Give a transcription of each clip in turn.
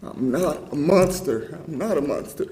I'm not a monster. I'm not a monster,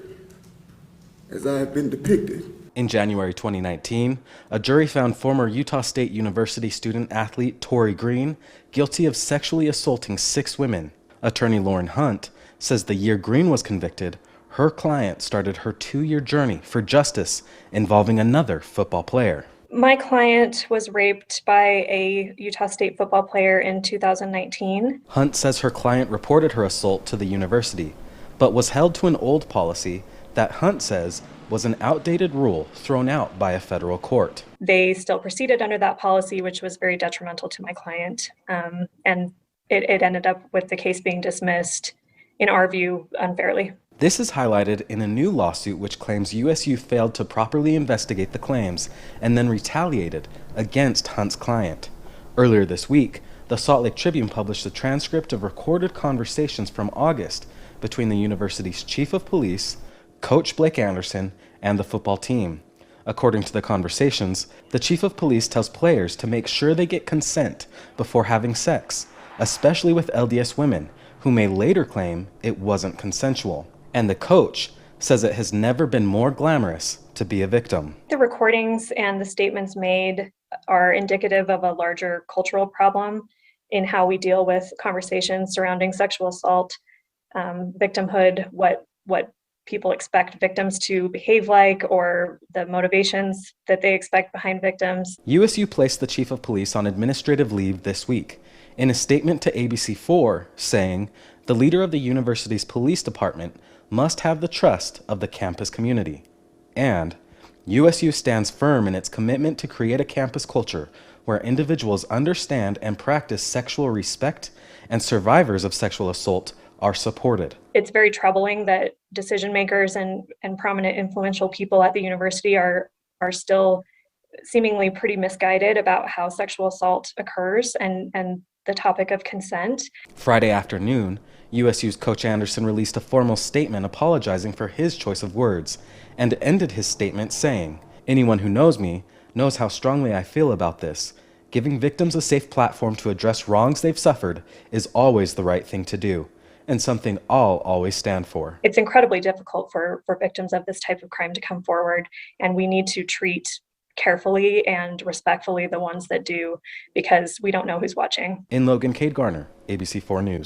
as I have been depicted. In January 2019, a jury found former Utah State University student athlete Tori Green guilty of sexually assaulting 6 women. Attorney Lauren Hunt says the year Green was convicted, her client started her 2-year journey for justice involving another football player. My client was raped by a Utah State football player in 2019. Hunt says her client reported her assault to the university, but was held to an old policy that Hunt says was an outdated rule thrown out by a federal court. They still proceeded under that policy, which was very detrimental to my client. And it ended up with the case being dismissed, in our view, unfairly. This is highlighted in a new lawsuit which claims USU failed to properly investigate the claims and then retaliated against Hunt's client. Earlier this week, the Salt Lake Tribune published a transcript of recorded conversations from August between the university's chief of police, Coach Blake Anderson, and the football team. According to the conversations, the chief of police tells players to make sure they get consent before having sex, especially with LDS women, who may later claim it wasn't consensual. And the coach says it has never been more glamorous to be a victim. The recordings and the statements made are indicative of a larger cultural problem in how we deal with conversations surrounding sexual assault, victimhood, what people expect victims to behave like, or the motivations that they expect behind victims. USU placed the chief of police on administrative leave this week, in a statement to ABC4 saying, "The leader of the university's police department must have the trust of the campus community." And USU stands firm in its commitment to create a campus culture where individuals understand and practice sexual respect and survivors of sexual assault are supported. It's very troubling that decision makers and prominent influential people at the university are still seemingly pretty misguided about how sexual assault occurs and the topic of consent. Friday afternoon, USU's Coach Anderson released a formal statement apologizing for his choice of words and ended his statement saying, "Anyone who knows me knows how strongly I feel about this. Giving victims a safe platform to address wrongs they've suffered is always the right thing to do, and something I'll always stand for." It's incredibly difficult for victims of this type of crime to come forward, and we need to treat carefully and respectfully the ones that do, because we don't know who's watching. In Logan, Cade Garner, ABC4 News.